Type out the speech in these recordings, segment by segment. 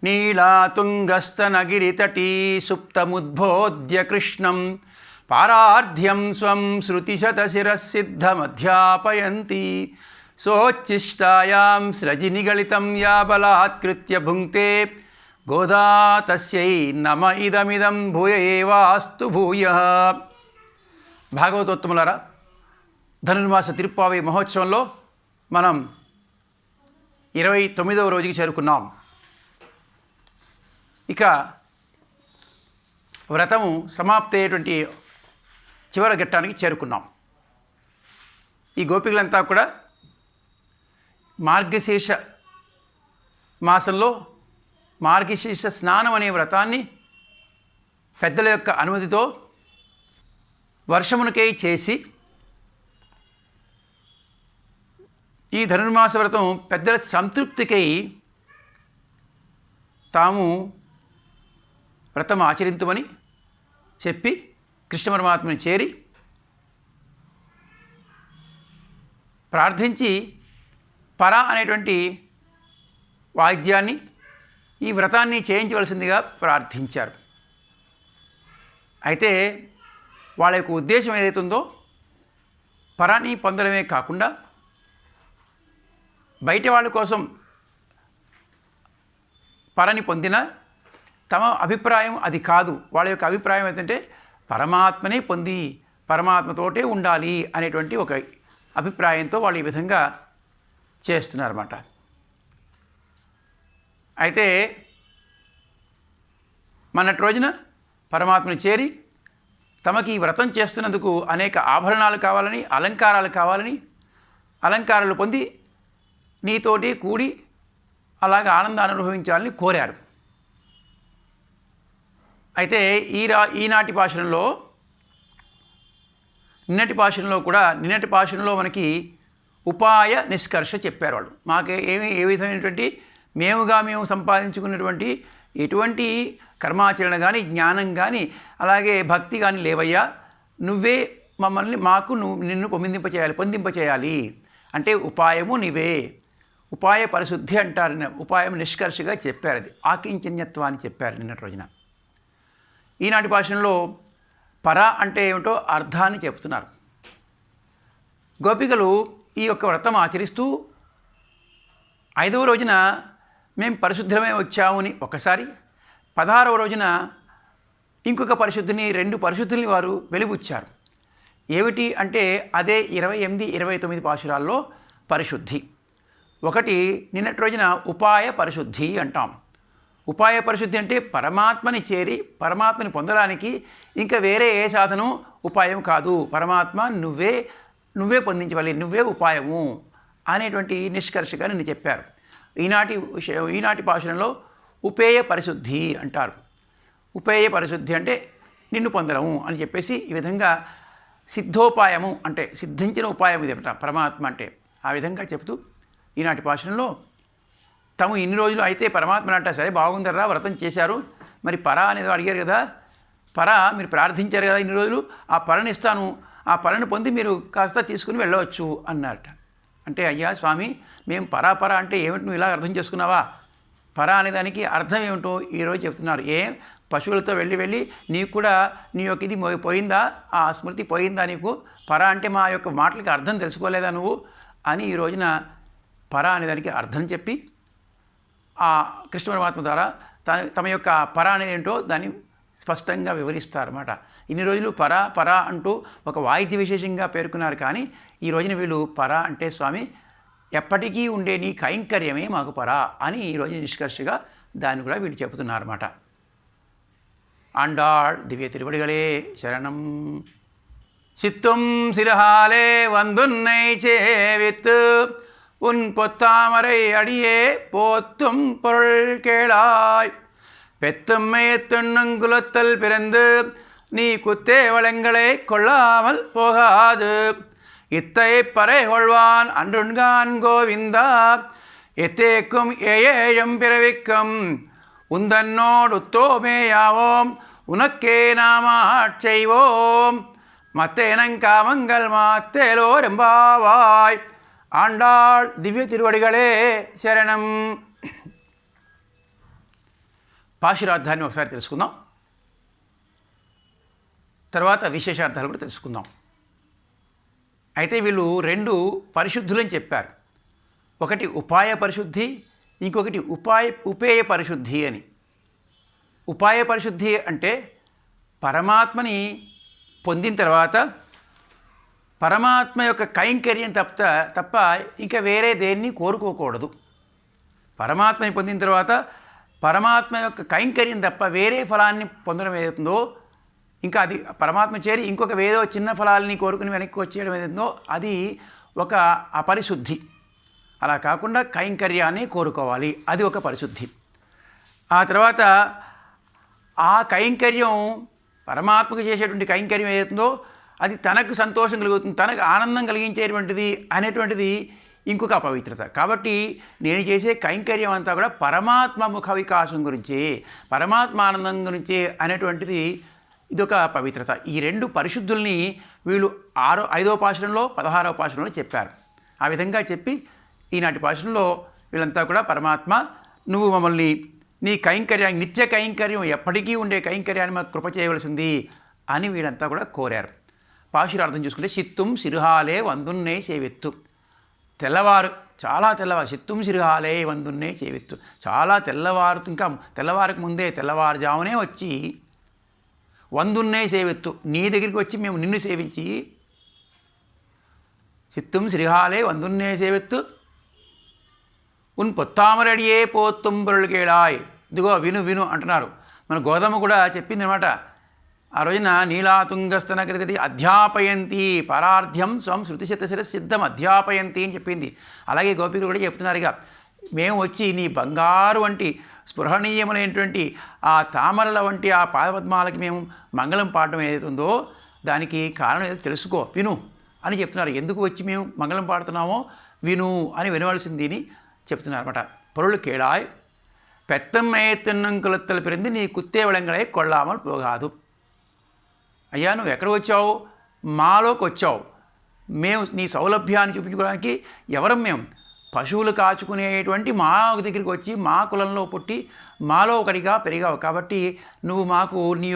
नीलातुङ्गस्तनगिरितटी सुप्तमुद्बोध्य कृष्णं पारार्ध्यं स्वं श्रुतिशतशिरःसिद्धमध्यापयन्ती सोच्छिष्टायां स्रजिनिगलितं या बलात्कृत्य भुङ्क्ते गोदा तस्यै नम इदमिदं भूय एवास्तु भूयः. భాగవతోత్తములారా, ధనుర్మాస తిరుప్పావై మహోత్సవంలో మనం 29వ రోజుకి చేరుకున్నాం. ఇక వ్రతము సమాప్తి అయ్యేటువంటి చివరి ఘట్టానికి చేరుకున్నాం. ఈ గోపికలంతా కూడా మార్గశీర్ష మాసంలో మార్గశీర్ష స్నానం అనే వ్రతాన్ని పెద్దల యొక్క అనుమతితో వర్షమునకై చేసి, ఈ ధనుర్మాస వ్రతం పెద్దల సంతృప్తికై తాము వ్రతం ఆచరింతుమని చెప్పి కృష్ణ పరమాత్మని చేరి ప్రార్థించి పర అనేటువంటి వాయిద్యాన్ని ఈ వ్రతాన్ని చేయించవలసిందిగా ప్రార్థించారు. అయితే వాళ్ళ యొక్క ఉద్దేశం ఏదైతుందో పరాన్ని పొందడమే కాకుండా బయట వాళ్ళ కోసం పరని పొందిన తమ అభిప్రాయం అది కాదు. వాళ్ళ యొక్క అభిప్రాయం ఏంటంటే పరమాత్మనే పొంది పరమాత్మతోటే ఉండాలి అనేటువంటి ఒక అభిప్రాయంతో వాళ్ళు ఈ విధంగా చేస్తున్నారన్నమాట. అయితే మొన్నటి రోజున పరమాత్మని చేరి తమకి ఈ వ్రతం చేస్తున్నందుకు అనేక ఆభరణాలు కావాలని, అలంకారాలు కావాలని, అలంకారాలు పొంది నీతోటి కూడి అలాగ ఆనందాన్ని అనుభవించాలని కోరారు. అయితే ఈనాటి భాషణలో నిన్నటి భాషణలో మనకి ఉపాయ నిష్కర్ష చెప్పారు. వాళ్ళు మాకు ఏ విధమైనటువంటి మేము సంపాదించుకున్నటువంటి ఎటువంటి కర్మాచరణ కానీ, జ్ఞానం కానీ, అలాగే భక్తి కానీ లేవయ్యా, నువ్వే మమ్మల్ని నిన్ను పొందింపచేయాలి అంటే ఉపాయము నీవే. ఉపాయ పరిశుద్ధి అంటారు. ఉపాయం నిష్కర్షగా చెప్పారు. అది ఆకించన్యత్వాన్ని చెప్పారు నిన్నటి రోజున. ఈనాటి భాషలో పర అంటే ఏమిటో అర్థాన్ని చెప్తున్నారు. గోపికలు ఈ యొక్క వ్రతం ఆచరిస్తూ 5వ రోజున మేము పరిశుద్ధమే వచ్చామని ఒకసారి, 16వ రోజున ఇంకొక పరిశుద్ధిని, 2 పరిశుద్ధుల్ని వారు వెలిబుచ్చారు. ఏమిటి అంటే అదే 28, 29 పాశురాల్లో పరిశుద్ధి. ఒకటి నిన్నటి రోజున ఉపాయ పరిశుద్ధి అంటాం. ఉపాయ పరిశుద్ధి అంటే పరమాత్మని చేరి పరమాత్మని పొందడానికి ఇంకా వేరే ఏ సాధనం ఉపాయం కాదు. పరమాత్మ నువ్వే పొందించవాలి, నువ్వే ఉపాయము అనేటువంటి నిష్కర్షగా నిన్ను చెప్పారు. ఈనాటి భాషలో ఉపేయ పరిశుద్ధి అంటారు. ఉపేయ పరిశుద్ధి అంటే నిన్ను పొందడము అని చెప్పేసి ఈ విధంగా సిద్ధోపాయము అంటే సిద్ధించిన ఉపాయం ఇది పరమాత్మ అంటే ఆ విధంగా చెప్తూ ఈనాటి భాషలో తాము ఇన్ని రోజులు అయితే పరమాత్మని అంట సరే బాగుందర్రా వ్రతం చేశారు, మరి పర అనేది అడిగారు కదా, పర మీరు ప్రార్థించారు కదా ఇన్ని రోజులు, ఆ పరని ఇస్తాను, ఆ పరని పొంది మీరు కాస్త తీసుకుని వెళ్ళవచ్చు అన్నారట. అంటే అయ్యా స్వామి, మేము పర అంటే ఏమిటి, నువ్వు ఇలా అర్థం చేసుకున్నావా? పర అనేదానికి అర్థం ఏమిటో ఈరోజు చెప్తున్నారు. పశువులతో వెళ్ళి నీకు కూడా నీ యొక్క ఇది పోయిందా, ఆ స్మృతి పోయిందా నీకు? పర అంటే మా యొక్క మాటలకి అర్థం తెలుసుకోలేదా నువ్వు అని ఈ రోజున పర అనేదానికి అర్థం చెప్పి ఆ కృష్ణ పరమాత్మ ద్వారా తమ యొక్క పర అనేది ఏంటో దాన్ని స్పష్టంగా వివరిస్తారన్నమాట. ఇన్ని రోజులు పర అంటూ ఒక వాయిద్య విశేషంగా పేర్కొన్నారు. కానీ ఈ రోజున వీళ్ళు పర అంటే స్వామి ఎప్పటికీ ఉండే నీ కైంకర్యమే మాకు పర అని ఈరోజు నిష్కర్షగా దాన్ని కూడా వీళ్ళు చెబుతున్నారన్నమాట. ఆండాళ్ దివ్య తిరువడిగలే శరణం. சித்தும் சிறுகாலே வந்துன்னை சேவித்து உன் பொத்தாமரை அடியே போத்தும் பொருள் கேளாய். பெத்தும் மேத்துண்ணுங்குலத்தல் பிறந்து நீ குத்தே வளங்களை கொள்ளாமல் போகாது. இத்தை பறை கொள்வான் அன்றுண்கான் கோவிந்தா எத்தேக்கும் ஏழம் பிறவிக்கும் உந்தன்னோடு உத்தோமேயாவோம் உனக்கே நாமாட் செய்வோம். மத்தேனங்காமங்கள் மாத்தேலோரெம்பாவாய். ஆண்டாள் திவ்ய திருவடிகளே சரணம். పాశురార్థాన్ని ఒకసారి తెలుసుకుందాం, తర్వాత విశేషార్థాలు కూడా తెలుసుకుందాం. అయితే వీళ్ళు 2 పరిశుద్ధులని చెప్పారు. ఒకటి ఉపాయ పరిశుద్ధి, ఇంకొకటి ఉపేయ పరిశుద్ధి అని. ఉపాయ పరిశుద్ధి అంటే పరమాత్మని పొందిన తర్వాత పరమాత్మ యొక్క కైంకర్యం తప్ప ఇంకా వేరే దేన్ని కోరుకోకూడదు. పరమాత్మని పొందిన తర్వాత పరమాత్మ యొక్క కైంకర్యం తప్ప వేరే ఫలాన్ని పొందడం ఏదవుతుందో, ఇంకా అది పరమాత్మ చేరి ఇంకొక వేరే చిన్న ఫలాల్ని కోరుకుని వెనక్కి వచ్చేయడం ఏదైతుందో అది ఒక అపరిశుద్ధి. అలా కాకుండా కైంకర్యాన్ని కోరుకోవాలి, అది ఒక పరిశుద్ధి. ఆ తర్వాత ఆ కైంకర్యం పరమాత్మకు చేసేటువంటి కైంకర్యం ఏదైతుందో అది తనకు సంతోషం కలుగుతుంది, తనకు ఆనందం కలిగించేటువంటిది అనేటువంటిది ఇంకొక అపవిత్రత. కాబట్టి నేను చేసే కైంకర్యం అంతా కూడా పరమాత్మ ముఖ వికాసం గురించి, పరమాత్మ ఆనందం గురించి అనేటువంటిది ఇదొక పవిత్రత. ఈ 2 పరిశుద్ధుల్ని వీళ్ళు 5వ పాశురంలో 16వ పాశురంలో చెప్పారు. ఆ విధంగా చెప్పి ఈనాటి పాశురంలో వీళ్ళంతా కూడా పరమాత్మ నువ్వు మమ్మల్ని నీ కైంకర్యాన్ని, నిత్య కైంకర్యం, ఎప్పటికీ ఉండే కైంకర్యాన్ని మాకు కృప చేయవలసింది అని వీళ్ళంతా కూడా కోరారు. పాశురార్థం చూసుకుంటే సిత్తుం సిరుహాలే వందున్నే సేవెత్తు. తెల్లవారు, చాలా తెల్లవారు, సిత్తుం సిరుహాలే వందున్నే సేవెత్తు, చాలా తెల్లవారు, ఇంకా తెల్లవారికి ముందే తెల్లవారుజామునే వచ్చి వందున్నే సేవెత్తు, నీ దగ్గరికి వచ్చి మేము నిన్ను సేవించి, సిత్తుం సిరిహాలే వందున్నే సేవెత్తు ఉన్ పొత్తామరడియే పోత్తుం పొరుళకేళాయ్. ఇదిగో విను విను అంటున్నారు. మన గోధుమ కూడా చెప్పింది అనమాట. ఆ రోజున నీలాతుంగస్తన కృతి అధ్యాపయంతి పరార్థ్యం స్వం శృతిశతశిర సిద్ధం అధ్యాపయంతి అని చెప్పింది. అలాగే గోపికలు కూడా చెప్తున్నారు, ఇక మేము వచ్చి నీ బంగారు వంటి స్పృహణీయములైనటువంటి ఆ తామరల వంటి ఆ పాదపద్మాలకి మేము మంగళం పాడడం ఏదైతుందో దానికి కారణం ఏదో తెలుసుకో, విను అని చెప్తున్నారు. ఎందుకు వచ్చి మేము మంగళం పాడుతున్నామో విను అని వినవలసిందిని చెప్తున్నారు అనమాట. పొరుళ్ళు కేళాయ్ పెత్తమ్మే తిన్నంకులత్తలు పెరింది నీ కుత్తే విళంగళే కొళ్ళామలు పోగాదు. అయ్యా నువ్వు ఎక్కడ వచ్చావు, మాలోకి వచ్చావు, మేము నీ సౌలభ్యాన్ని చూపించుకోవడానికి ఎవరం మేము, పశువులు కాచుకునేటువంటి మా దగ్గరికి వచ్చి మా కులంలో పుట్టి మాలో ఒకటిగా పెరిగావు. కాబట్టి నువ్వు మాకు నీ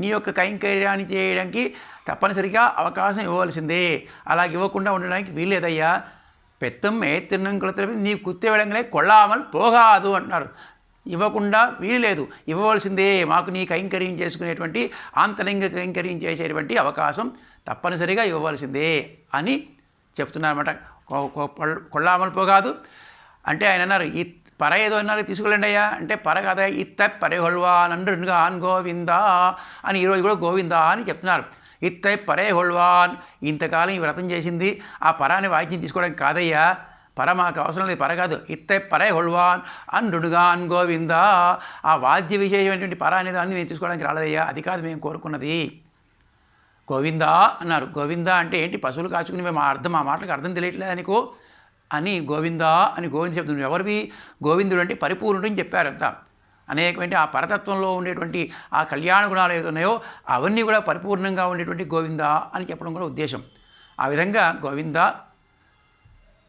యొక్క కైంకర్యాన్ని చేయడానికి తప్పనిసరిగా అవకాశం ఇవ్వవలసిందే. అలా ఇవ్వకుండా ఉండడానికి వీల్లేదయ్యా. పెత్తం తిన్నం కులతల నీ కుత్తే వెళ్ళంగానే కొళ్ళామని పోగాదు అంటున్నారు. ఇవ్వకుండా వీలు, ఇవ్వవలసిందే. మాకు నీ కైంకర్యం చేసుకునేటువంటి ఆంతరంగ కైంకర్యం చేసేటువంటి అవకాశం తప్పనిసరిగా ఇవ్వవలసిందే అని చెప్తున్నారన్నమాట. కొళ్ళామలు పోగాదు అంటే ఆయన అన్నారు, ఈ పర ఏదో అన్నారు తీసుకెళ్ళండి అయ్యా అంటే, పర కదా ఇత్త పరేహొల్వా నండ్రుగాన్ గోవిందా అని ఈరోజు కూడా గోవిందా అని చెప్తున్నారు. ఇత్తై పరేహొల్వాన్, ఇంతకాలం ఈ వ్రతం చేసింది ఆ పరాని వాయిద్యం తీసుకోవడానికి కాదయ్యా, పర మాకు అవసరం లేదు, పర కాదు, ఇత్తై పరేహొల్వాన్ అన్రుడుగాన్ గోవిందా, ఆ వాద్య విశేషమైనటువంటి పర అనే దాన్ని మేము తీసుకోవడానికి రాలేదయ్యా, అది కాదు మేము కోరుకున్నది. గోవిందా అన్నారు. గోవిందా అంటే ఏంటి, పశువులు కాచుకుని మేము ఆ మాటలకు అర్థం తెలియట్లేదు అనుకో అని గోవిందా అని గోవింద చెప్తుంది. ఎవరివి, గోవిందుడు అంటే పరిపూర్ణుడు అని చెప్పారు అంతా. అనేకమైన ఆ పరతత్వంలో ఉండేటువంటి ఆ కళ్యాణ గుణాలు ఏవైతే ఉన్నాయో అవన్నీ కూడా పరిపూర్ణంగా ఉండేటువంటి గోవిందా అని చెప్పడం కూడా ఉద్దేశం. ఆ విధంగా గోవిందా,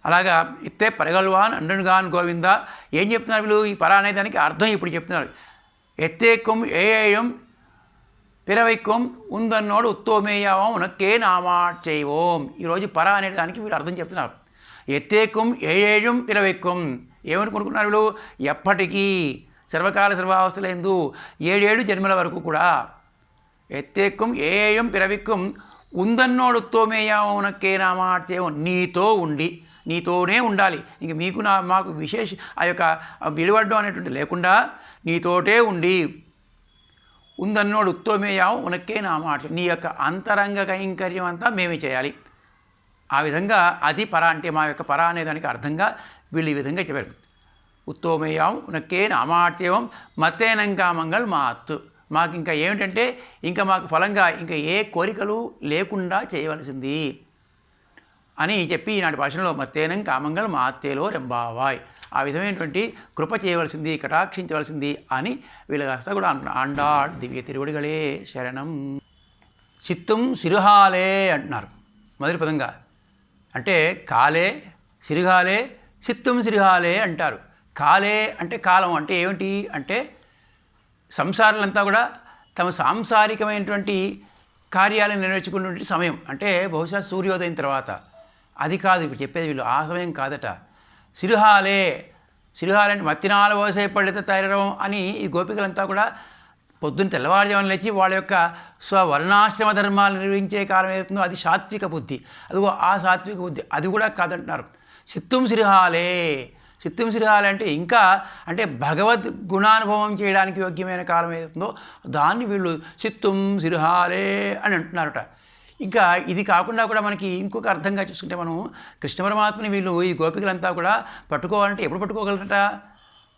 అలాగా ఇత్తే పరగల్వాన్ అండనుగాన్ గోవిందా. ఏం చెప్తున్నారు వీళ్ళు, ఈ పర అనే దానికి అర్థం ఇప్పుడు చెప్తున్నారు. ఎత్తేక్కం ఏయం పిరవైక్కం ఉందన్నోడు ఉత్తోమేయావం ఉనక్కే నామాచైవోం. ఈరోజు పర అనే దానికి వీళ్ళు అర్థం చెప్తున్నారు. ఎత్తేక్కం ఏయం పిరవైక్కం, ఏమనుకుంటున్నారు వీళ్ళు, ఎప్పటికీ సర్వకాల సర్వావస్థలందు 7 జన్మల వరకు కూడా. ఎత్తేక్కం ఏయం పిరవిక్కం ఉందన్నోడు ఉత్తోమేయావం ఉనక్కే నామాచైవం, నీతో ఉండి నీతోనే ఉండాలి. ఇంక మీకు మాకు విశేష ఆ యొక్క విలువడ్డం అనేటువంటి లేకుండా నీతోటే ఉండి ఉందన్నోడు ఉత్తోమేయావం ఉనక్కే నామాట, నీ యొక్క అంతరంగ కైంకర్యం అంతా మేమే చేయాలి. ఆ విధంగా అది పర అంటే మా యొక్క పర అనేదానికి అర్థంగా వీళ్ళు ఈ విధంగా చెప్పారు. ఉత్తోమేయాం ఉనక్కే నామాట్యవం మత్తేనంకామంగళ్ మాత్. మాకు ఇంకా ఏమిటంటే ఇంకా మాకు ఫలంగా ఇంకా ఏ కోరికలు లేకుండా చేయవలసింది అని చెప్పి ఈనాటి భాషలో మత్తేనం కామంగళ్ మాత్తేలో రెంబావాయ్, ఆ విధమైనటువంటి కృప చేయవలసింది, కటాక్షించవలసింది అని వీళ్ళ కాస్త కూడా అంటున్నారు. ఆండాళ్ దివ్య తిరువడిగలే శరణం. చిత్తం సిరుహాలే అంటున్నారు మొదటి పదంగా. అంటే కాలే సిరుగాలే చిత్తం సిరుహాలే అంటారు. కాలే అంటే కాలం అంటే ఏమిటి అంటే సంసారులంతా కూడా తమ సాంసారికమైనటువంటి కార్యాలను నెరవేర్చుకున్నటువంటి సమయం అంటే బహుశా సూర్యోదయం తర్వాత. అది కాదు ఇప్పుడు చెప్పేది వీళ్ళు, ఆ సమయం కాదట. సిరుహాలే అంటే మత్తినాల ఓసైపళ్ళిత తైరవం అని ఈ గోపికలంతా కూడా పొద్దున్న తెల్లవారుజామున లేచి వాళ్ళ యొక్క స్వవర్ణాశ్రమ ధర్మాలు నిర్వహించే కాలం ఏదవుతుందో అది సాత్విక బుద్ధి. అదిగో ఆ సాత్విక బుద్ధి అది కూడా కాదంటున్నారు. సిత్తుం సిరిహాలే అంటే ఇంకా అంటే భగవద్ గుణానుభవం చేయడానికి యోగ్యమైన కాలం ఏదవుతుందో దాన్ని వీళ్ళు సిత్తుం సిరిహాలే అని అంటున్నారట. ఇంకా ఇది కాకుండా కూడా మనకి ఇంకొక అర్థంగా చూసుకుంటే మనం కృష్ణ పరమాత్మని వీళ్ళు ఈ గోపికలంతా కూడా పట్టుకోవాలంటే ఎప్పుడు పట్టుకోగలరట?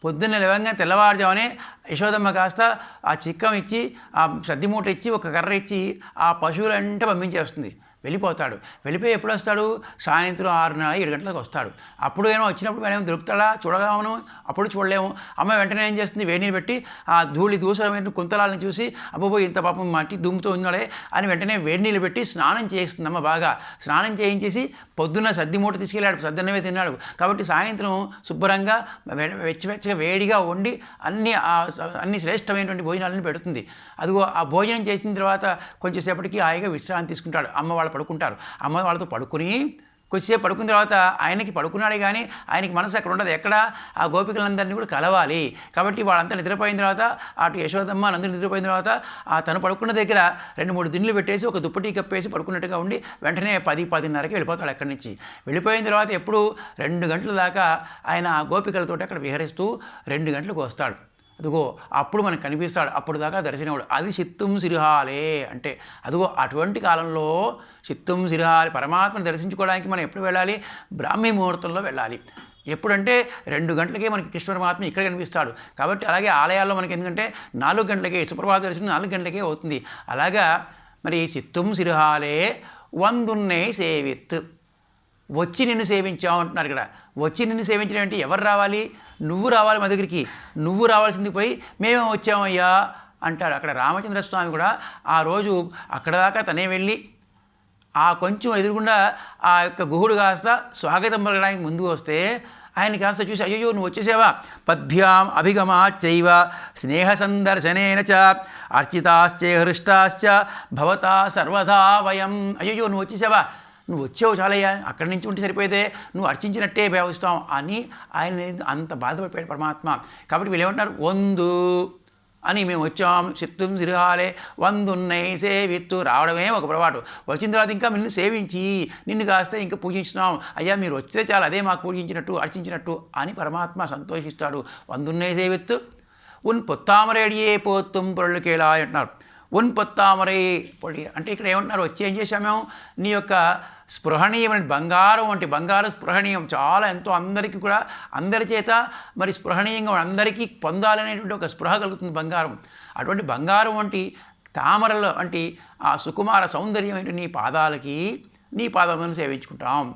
పొద్దున్న లేవగానే తెల్లవారుజామునే యశోదమ్మ కాస్త ఆ చిక్కం ఇచ్చి ఆ సద్ది మూట ఇచ్చి ఒక కర్ర ఇచ్చి ఆ పశువులంటే పంపించేస్తుంది. వెళ్ళిపోతాడు. వెళ్ళిపోయి ఎప్పుడు వస్తాడు? సాయంత్రం 6:30, 7 గంటలకు వస్తాడు. అప్పుడు ఏమో వచ్చినప్పుడు మనం దొరుకుతాడా? చూడగలము? అప్పుడు చూడలేము. అమ్మ వెంటనే ఏం చేస్తుంది? వేడిని పెట్టి ఆ ధూళి దూసరమైన కుంతలాలను చూసి అబ్బో ఇంత పాపం మట్టి దుమ్ముతూ ఉన్నాడే అని వెంటనే వేడి నీళ్ళు పెట్టి స్నానం చేయిస్తుంది అమ్మ. బాగా స్నానం చేయించేసి పొద్దున్న సద్ది మూట తీసుకెళ్ళాడు, సద్దన్నమే తిన్నాడు కాబట్టి సాయంత్రం శుభ్రంగా వెచ్చగా వేడిగా వండి అన్ని శ్రేష్టమైనటువంటి భోజనాలను పెడుతుంది. అదిగో ఆ భోజనం చేసిన తర్వాత కొంచెంసేపటికి హాయిగా విశ్రాంతి తీసుకుంటాడు. అమ్మ వాళ్ళు పడుకుంటారు. అమ్మ వాళ్ళతో పడుకుని కొద్దిసేపు పడుకున్న తర్వాత ఆయనకి పడుకున్నాడే కానీ ఆయనకి మనసు అక్కడ ఉండదు. ఎక్కడ? ఆ గోపికలందరినీ కూడా కలవాలి. కాబట్టి వాళ్ళంతా నిద్రపోయిన తర్వాత అటు యశోదమ్మ నందుని నిద్రపోయిన తర్వాత తను పడుకున్న దగ్గర 2-3 దిండ్లు పెట్టేసి ఒక దుప్పటి కప్పేసి పడుకున్నట్టుగా ఉండి వెంటనే 10-10:30కి వెళ్ళిపోతాడు అక్కడి నుంచి. వెళ్ళిపోయిన తర్వాత ఎప్పుడు 2 గంటల దాకా ఆయన ఆ గోపికలతో అక్కడ విహరిస్తూ 2 గంటలకు వస్తాడు. అదిగో అప్పుడు మనకు కనిపిస్తాడు. అప్పుడు దాకా దర్శనముడు. అది సిత్తుం సిరిహాలే అంటే అదిగో అటువంటి కాలంలో సిత్తుం సిరిహాలి పరమాత్మను దర్శించుకోవడానికి మనం ఎప్పుడు వెళ్ళాలి? బ్రాహ్మీ ముహూర్తంలో వెళ్ళాలి. ఎప్పుడంటే 2 గంటలకే మనకి కృష్ణ పరమాత్మ ఇక్కడ కనిపిస్తాడు. కాబట్టి అలాగే ఆలయాల్లో మనకి ఎందుకంటే 4 గంటలకే సుప్రభాత దర్శనం 4 గంటలకే అవుతుంది. అలాగా మరి సిత్తుం సిరిహాలే వందున్నై సేవిత్ వచ్చి నిన్ను సేవించావు అంటున్నారు ఇక్కడ. వచ్చి నిన్ను సేవించడం అంటే ఎవరు రావాలి? నువ్వు రావాలి మా దగ్గరికి. నువ్వు రావాల్సింది పోయి మేము వచ్చామయ్యా అంటాడు. అక్కడ రామచంద్రస్వామి కూడా ఆ రోజు అక్కడ దాకా తనే వెళ్ళి ఆ కొంచెం ఎదురుగుండా ఆ యొక్క గుహుడు కాస్త స్వాగతం పలకడానికి ముందుకు వస్తే ఆయన కాస్త చూసి అయ్యో నువ్వు వచ్చేసావా? పద్భ్యాం అభిగమాచ్చైవ స్నేహ సందర్శనేన చ అర్చితాశ్చే హృష్టాశ్చ భవతా సర్వదా వయం. అయ్యో నువ్వు వచ్చేసావా? నువ్వు వచ్చావు చాలయ్యా, అక్కడి నుంచి ఉంటే సరిపోతే నువ్వు అర్చించినట్టే భావిస్తాం అని ఆయన అంత బాధపడిపోయాడు పరమాత్మ. కాబట్టి వీళ్ళు ఏమంటారు? వందు అని మేము వచ్చాం. సిత్తుం సిరిహాలే వందున్నై సేవిత్తు రావడమే ఒక పొరపాటు. వచ్చిన తర్వాత ఇంకా నిన్ను సేవించి నిన్ను కాస్త ఇంకా పూజించున్నాం. అయ్యా మీరు వస్తే చాలు అదే మాకు పూజించినట్టు అర్చించినట్టు అని పరమాత్మ సంతోషిస్తాడు. వందున్నై సేవిత్తు ఉన్ పొత్తామరేడియే పోత్తుం పొరళ్ళుకేలా అంటున్నారు. ఉన్ పొత్తామరై పొడి అంటే ఇక్కడ ఏమంటున్నారు? వచ్చి ఏం చేశాం మేము? నీ యొక్క స్పృహణీయమైన బంగారం వంటి బంగారం స్పృహణీయం చాలా ఎంతో అందరికీ కూడా అందరి చేత మరి స్పృహణీయంగా అందరికీ పొందాలనేటువంటి ఒక స్పృహ కలుగుతుంది బంగారం. అటువంటి బంగారం వంటి తామరల వంటి ఆ సుకుమార సౌందర్యమైన నీ పాదాలకి నీ పాదములను సేవించుకుంటాం.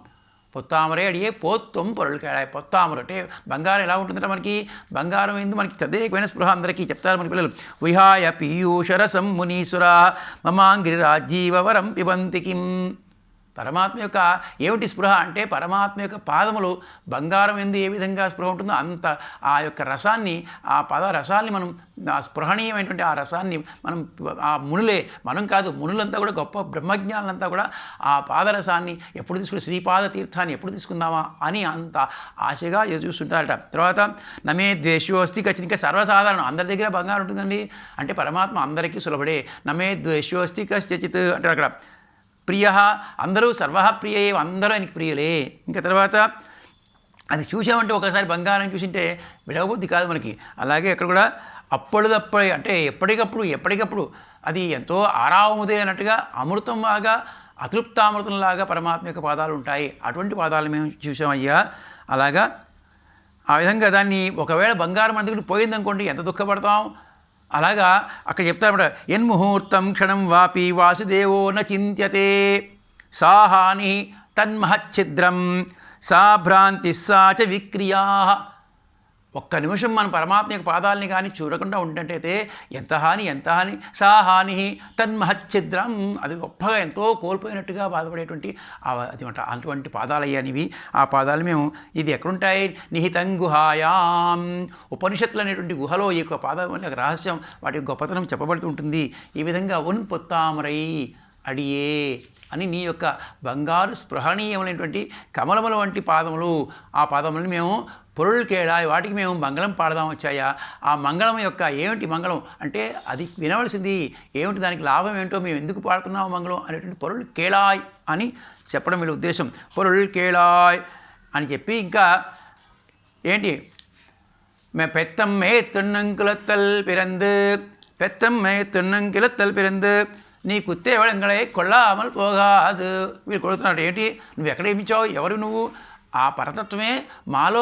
పొత్తామరే అడిగే పోత్తం పొరలుకేడాయి. పొత్తామర అంటే బంగారం ఎలా ఉంటుందంటే మనకి బంగారం ఏంది మనకి తదేకమైన స్పృహ అందరికీ చెప్తారు మన పిల్లలు. విహాయ పీయూషరసం మునీసుర మమాంగిరి రాజీవవరం పిబంతి కిం. పరమాత్మ యొక్క ఏమిటి స్పృహ అంటే పరమాత్మ యొక్క పాదములు బంగారం ఎందు ఏ విధంగా స్పృహ ఉంటుందో అంత ఆ యొక్క రసాన్ని ఆ పద రసాన్ని మనం ఆ స్పృహణీయమైనటువంటి ఆ రసాన్ని మనం ఆ మునులే మనం కాదు మునులంతా కూడా గొప్ప బ్రహ్మజ్ఞానులంతా కూడా ఆ పాదరసాన్ని ఎప్పుడు తీసుకుని శ్రీపాద తీర్థాన్ని ఎప్పుడు తీసుకుందామా అని అంత ఆశగా చూస్తుంటారట. తర్వాత నమే ద్వేషోస్తి కచ్చి ఇంకా సర్వసాధారణం అందరి దగ్గర బంగారం ఉంటుందండి అంటే పరమాత్మ అందరికీ సులభడే. నమే ద్వేషోస్తి కశ్చిత్ అంటారు అక్కడ. ప్రియ అందరూ సర్వ ప్రియ అందరూ ఆయనకి ప్రియులే. ఇంకా తర్వాత అది చూసామంటే ఒకసారి బంగారం చూసింటే విడవబుద్ధి కాదు మనకి. అలాగే అక్కడ కూడా అప్పటిదప్పుడే అంటే ఎప్పటికప్పుడు అది ఎంతో ఆరాముదే అన్నట్టుగా అమృతంలాగా అతృప్తామృతంలాగా పరమాత్మ యొక్క పాదాలు ఉంటాయి. అటువంటి పాదాలు మేము చూసామయ్యా. అలాగా ఆ విధంగా దాన్ని ఒకవేళ బంగారం మన దగ్గర పోయిందనుకోండి ఎంత దుఃఖపడతాం. అలాగా అక్కడ చెప్తారన్నమాట. యన్ముహూర్తం క్షణం వాపి వాసుదేవో న చింత్యతే సా హాని తన్మహచ్చిద్రం సా భ్రాంతి సా చ విక్రియా. ఒక్క నిమిషం మన పరమాత్మ యొక్క పాదాలని కానీ చూడకుండా ఉంటట్టయితే ఎంత హాని సా హాని తన్మహచ్ఛిద్రం, అది గొప్పగా ఎంతో కోల్పోయినట్టుగా బాధపడేటువంటి అది అటువంటి పాదాలయ్యానివి. ఆ పాదాలు మేము ఇది ఎక్కడుంటాయి, నిహితం గుహాయాం, ఉపనిషత్తులు అనేటువంటి గుహలో ఈ యొక్క పాదాల యొక్క రహస్యం, వాటి గొప్పతనం చెప్పబడుతూ ఉంటుంది. ఈ విధంగా ఉన్ పొత్తామరై అడియే అని నీ యొక్క బంగారు స్పృహణీయమైనటువంటి కమలముల వంటి పాదములు, ఆ పాదములను మేము పొరుళ్ళు కేళా, వాటికి మేము మంగళం పాడదాం వచ్చాయా. ఆ మంగళం యొక్క ఏమిటి మంగళం అంటే అది వినవలసింది ఏమిటి, దానికి లాభం ఏంటో, మేము ఎందుకు పాడుతున్నాము మంగళం అనేటువంటి పొరుళ్ళు కేళాయ్ అని చెప్పడం వీళ్ళ ఉద్దేశం. పొరుళ్ళు కేళాయ్ అని చెప్పి ఇంకా ఏంటి, మే పెత్తమ్మే తున్నంకులత్తల్ పిరందు, పెత్తమ్మే తున్నంకులత్తల్ పిరందు, నీ కుత్తే వళంగళే కొల్లామలు పోగాదు. వీళ్ళు కొడుతున్నాడు, ఏంటి నువ్వు ఎక్కడ ఏమిచ్చావు, ఎవరు నువ్వు, ఆ పరతత్వమే మాలో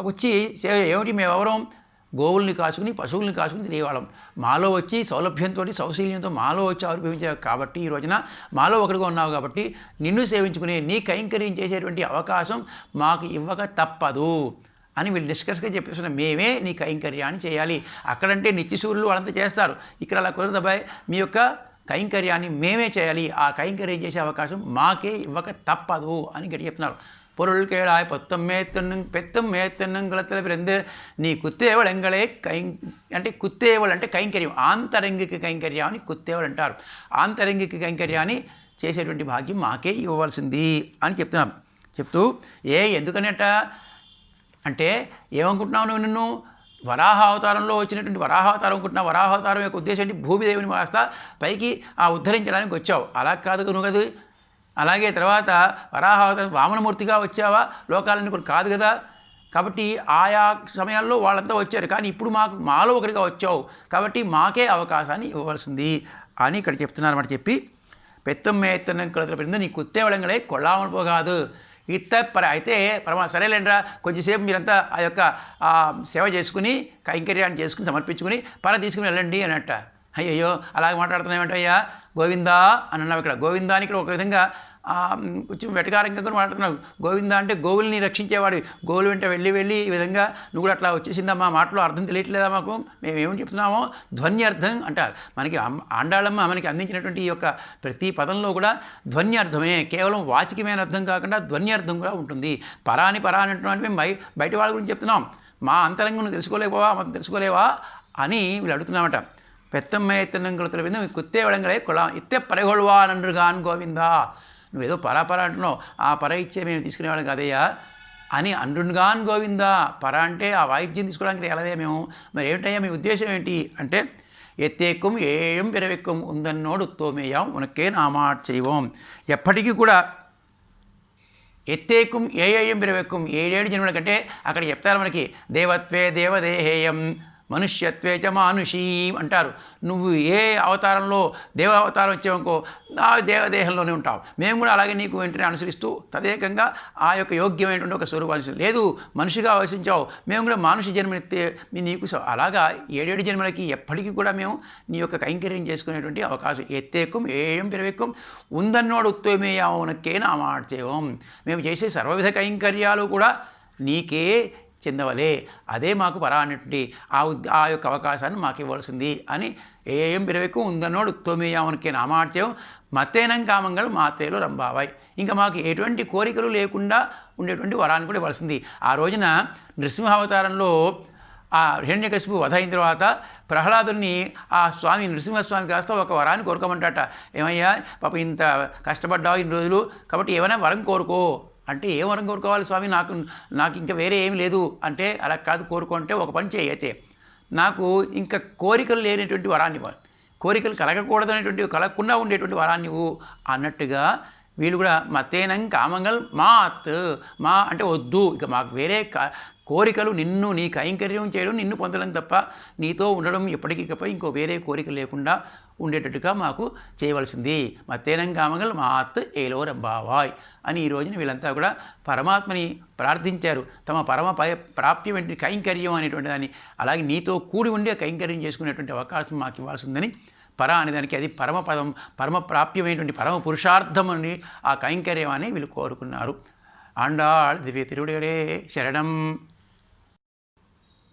వచ్చి ఏమిటి, మేమెవరం గోవుల్ని కాచుకుని పశువుల్ని కాచుకుని తినేవాళ్ళం, మాలో వచ్చి సౌలభ్యంతో సౌశీల్యంతో మాలో వచ్చి ఆవిర్భవించావు కాబట్టి ఈ రోజున మాలో ఒకటిగా ఉన్నావు కాబట్టి నిన్ను సేవించుకునే నీ కైంకర్యం చేసేటువంటి అవకాశం మాకు ఇవ్వక తప్పదు అని వీళ్ళు నిష్కర్షగా చెప్పేస్తున్నారు. మేమే నీ కైంకర్యాన్ని చేయాలి. అక్కడంటే నిత్యసూరులు వాళ్ళంతా చేస్తారు, ఇక్కడ అలా కుదరదబ్బాయి, మీ యొక్క కైంకర్యాన్ని మేమే చేయాలి, ఆ కైంకర్యం చేసే అవకాశం మాకే ఇవ్వక తప్పదు అని గట్టి చెప్తున్నారు. పొరుள் కేళాయ్ పెత్తం మేత్తన్నంగులతల పిరందు, నీ కుత్తేవళ ఎంగళే అంటే కుత్తేవళ అంటే కైంకర్యం, ఆంతరంగిక కైంకర్యం అని కుత్తేవళ అంటారు. ఆంతరంగిక కైంకర్యాన్ని చేసేటువంటి భాగ్యం మాకే ఇవ్వవలసింది అని చెప్తున్నాం. చెప్తూ ఎందుకనేట అంటే ఏమనుకుంటున్నావు నువ్వు, నిన్ను వరాహ అవతారంలో వచ్చినటువంటి వరాహావతారం అనుకుంటున్నావు, వరాహావతారం యొక్క ఉద్దేశం ఏంటి, భూమిదేవిని కాస్త పైకి ఉద్ధరించడానికి వచ్చావు, అలా కాదు నువ్వు కదా. అలాగే తర్వాత వరాహావతారం వామనమూర్తిగా వచ్చావా, లోకాలని కూడా కాదు కదా. కాబట్టి ఆయా సమయాల్లో వాళ్ళంతా వచ్చారు, కానీ ఇప్పుడు మాలో ఒకటిగా వచ్చావు కాబట్టి మాకే అవకాశాన్ని ఇవ్వవలసింది అని ఇక్కడ చెప్తున్నారు అన్నమాట. చెప్పి పెత్తం మేత్తన్నం కొలతల పిరందు, నీ కుత్తేవళంగళే కొల్లామలు పోగాదు. అయితే సరేలేండ్రా, కొంచెంసేపు మీరంతా ఆ యొక్క సేవ చేసుకుని కైంకర్యాన్ని చేసుకుని సమర్పించుకుని తీసుకుని వెళ్ళండి అన్నట్ట. అయ్యయ్యో అలాగే మాట్లాడుతున్నామేంటయ్యా, గోవిందా అని అన్నావు. ఇక్కడ గోవిందానికి ఇక్కడ ఒక విధంగా కొంచెం వెటకారంగా కూడా మాట్లాడుతున్నావు. గోవిందా అంటే గోవుల్ని రక్షించేవాడు, గోవులు వెంట వెళ్ళి ఈ విధంగా నువ్వు కూడా అట్లా వచ్చేసిందమ్మా, మాటలో అర్థం తెలియట్లేదా మాకు, మేము ఏమని చెప్తున్నామో ధ్వన్యర్థం అంటారు. మనకి ఆండాళమ్మ మనకి అందించినటువంటి ఈ యొక్క ప్రతి పదంలో కూడా ధ్వన్యర్థమే, కేవలం వాచికమైన అర్థం కాకుండా ధ్వన్యర్థం కూడా ఉంటుంది. పరాని అంటున్నాను, మేము బయట వాళ్ళ గురించి చెప్తున్నాం, మా అంతరంగం నువ్వు తెలుసుకోలేవా అని వీళ్ళు అడుగుతున్నామట. పెత్తమ్మ ఎత్తనంగులతల మీద కుత్తే వళంగళే కొలా ఇత్తే పరగొల్వా నన్రుగాన్ గోవిందా, నువ్వేదో పరా అంటున్నావు, ఆ పర ఇచ్చే మేము తీసుకునేవాళ్ళం కదయ్యా అని అండ్రుగాన్ గోవిందా. పర అంటే ఆ వాయిద్యం తీసుకోవడానికి వెళ్ళదే మేము, మరి ఏమిటయ్యా మీ ఉద్దేశం ఏంటి అంటే, ఎత్తేక్కుం ఏం పిరవెక్కుం ఉందన్నోడు ఉత్తోమేయం ఉనకే నామాట్ చేయవం. ఎప్పటికీ కూడా ఎత్తేక్కుం ఏం పిరవెక్కుం 7 జన్మల కంటే అక్కడ చెప్తారు మనకి, దేవత్వే దేవదేహేయం మనుష్యత్వే చ మానుషీం అంటారు. నువ్వు ఏ అవతారంలో దేవావతారం వచ్చావనుకో ఆ దేవదేహంలోనే ఉంటావు, మేము కూడా అలాగే నీకు వెంటనే అనుసరిస్తూ తదేకంగా ఆ యొక్క యోగ్యమైనటువంటి ఒక స్వరూపాన్ని లేదు మనిషిగా ఆవశించావు, మేము కూడా మానుష జన్మనెత్తే నీకు అలాగా 7 జన్మలకి ఎప్పటికీ కూడా మేము నీ యొక్క కైంకర్యం చేసుకునేటువంటి అవకాశం. ఎత్తేక్కుం ఏం పిరవెక్కుం ఉందన్నోడు ఉత్తమేయావునకే నామాడ్చేవం, మేము చేసే సర్వవిధ కైంకర్యాలు కూడా నీకే చెందవలే, అదే మాకు పరా అన్నటువంటి ఆ యొక్క అవకాశాన్ని మాకు ఇవ్వాల్సింది అని ఏం పిరవెక్కు ఉందన్నోడు ఉత్తమేయావనకే నామాడ్చేయం మత్తేనం కామంగళ మాతేలు రంబావాయ్. ఇంకా మాకు ఎటువంటి కోరికలు లేకుండా ఉండేటువంటి వరాన్ని కూడా ఇవ్వాల్సింది. ఆ రోజున నృసింహావతారంలో ఆ హిరణ్యకశిపు వధ అయిన తర్వాత ప్రహ్లాదుని ఆ స్వామి నృసింహస్వామి కాస్త ఒక వరాన్ని కోరుకోమంటాట. ఏమయ్యా పాప ఇంత కష్టపడ్డావు ఇన్ని రోజులు, కాబట్టి ఏమైనా వరం కోరుకో అంటే, ఏ వరం కోరుకోవాలి స్వామి, నాకు ఇంకా వేరే ఏమి లేదు అంటే, అలా కాదు కోరుకుంటే ఒక పని చేయి, అయితే నాకు ఇంకా కోరికలు లేనటువంటి వరాన్ని ఇవ్వాలి, కోరికలు కలగకూడదు అనేటువంటి కలగకుండా ఉండేటువంటి వరాన్ని ఇవ్వు అన్నట్టుగా వీళ్ళు కూడా మత్తేనం కామంగల్ మా అంటే వద్దు, ఇక మాకు వేరే కోరికలు నిన్ను నీ కైంకర్యం చేయడం, నిన్ను పొందడం తప్ప నీతో ఉండడం ఎప్పటికీ ఇంకో వేరే కోరిక లేకుండా ఉండేటట్టుగా మాకు చేయవలసింది. మత్తేనం కామంగల్ మాత్ ఏలో రంబావాయ్ అని ఈ రోజున వీళ్ళంతా కూడా పరమాత్మని ప్రార్థించారు. తమ ప్రాప్యం వెంటనే కైంకర్యం అనేటువంటి దాన్ని, అలాగే నీతో కూడి ఉండే కైంకర్యం చేసుకునేటువంటి అవకాశం మాకు ఇవ్వాల్సిందని పర అనేదానికి అది పరమపదం, పరమప్రాప్యమైనటువంటి పరమ పురుషార్థం అని ఆ కైంకర్యం అని వీళ్ళు కోరుకున్నారు. ఆండాళ్ దివ్య తిరువుడే శరణం.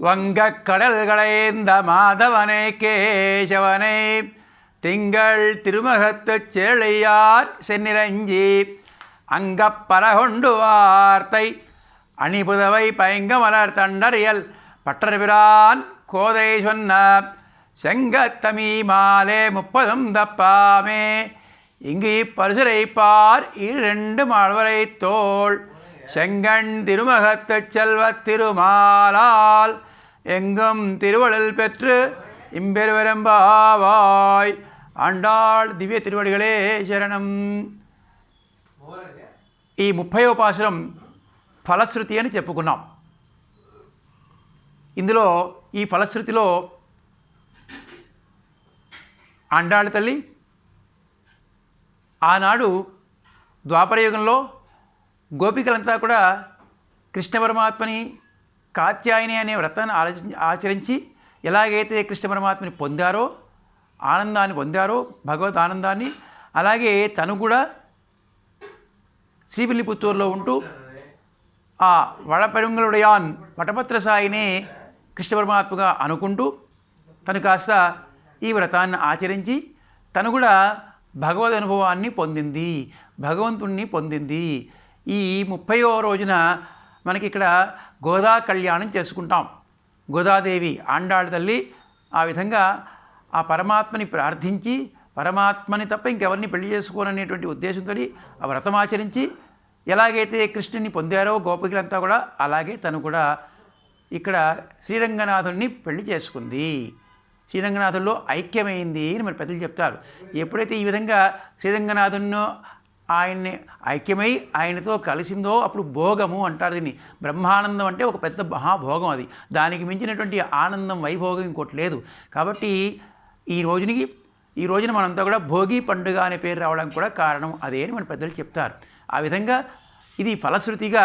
வங்கக்கடல் கடைந்த மாதவனை கேசவனை திங்கள் திருமகத்துச் சேழையார் சென்னிரஞ்சி அங்கப்பரகொண்டு வார்த்தை அணிபுதவை பைங்கமலர் தண்டறியல் பட்டர்பிரான் கோதை சொன்ன செங்கத்தமி மாலே 30 தப்பாமே இங்கு இப்பரிசுரை பார் 2 மாழ்வரை தோள் செங்கண் திருமகத்துச் செல்வத் திருமாலால் எங்கும் திருவள்ளல் பெற்று இம்பெருவரம்பாவாய். ఆండాళ్ దివ్య తిరువడిగలే శరణం. ఈ 30వ పాసురం ఫలశ్రుతి అని చెప్పుకున్నాం. ఇందులో ఈ ఫలశ్రుతిలో ఆండాళ్ తల్లి ఆనాడు ద్వాపరయుగంలో గోపికలంతా కూడా కృష్ణ పరమాత్మని కాత్యాయని అనే వ్రతాన్ని ఆచరించి ఎలాగైతే కృష్ణ పరమాత్మని పొందారో, ఆనందాన్ని పొందారో, భగవద్ ఆనందాన్ని, అలాగే తను కూడా శ్రీవిల్లిపుత్తూరులో ఉంటూ ఆ వడపెరుంగలుడయాన్ వటపత్రసాయిని కృష్ణ పరమాత్మగా అనుకుంటూ తను కాస్త ఈ వ్రతాన్ని ఆచరించి తను కూడా భగవద్ అనుభవాన్ని పొందింది, భగవంతుణ్ణి పొందింది. ఈ 30వ రోజున మనకి ఇక్కడ గోదా కళ్యాణం చేసుకుంటాం. గోదాదేవి ఆండాళ్ తల్లి ఆ విధంగా ఆ పరమాత్మని ప్రార్థించి పరమాత్మని తప్ప ఇంకెవరిని పెళ్లి చేసుకోననేటువంటి ఉద్దేశంతో ఆ వ్రతం ఆచరించి ఎలాగైతే కృష్ణుని పొందారో గోపికలంతా కూడా అలాగే తను కూడా ఇక్కడ శ్రీరంగనాథుడిని పెళ్లి చేసుకుంది. శ్రీరంగనాథుల్లో ఐక్యమైంది అని మరి పెద్దలు చెప్తారు. ఎప్పుడైతే ఈ విధంగా శ్రీరంగనాథున్నో ఆయన్ని ఐక్యమై ఆయనతో కలిసిందో అప్పుడు భోగము అంటారు. దీన్ని బ్రహ్మానందం అంటే ఒక పెద్ద మహాభోగం. అది దానికి మించినటువంటి ఆనందం, వైభోగం ఇంకోటి లేదు. కాబట్టి ఈ రోజున మనంతా కూడా భోగి పండుగ అనే పేరు రావడానికి కూడా కారణం అదే అని మన పెద్దలు చెప్తారు. ఆ విధంగా ఇది ఫలశ్రుతిగా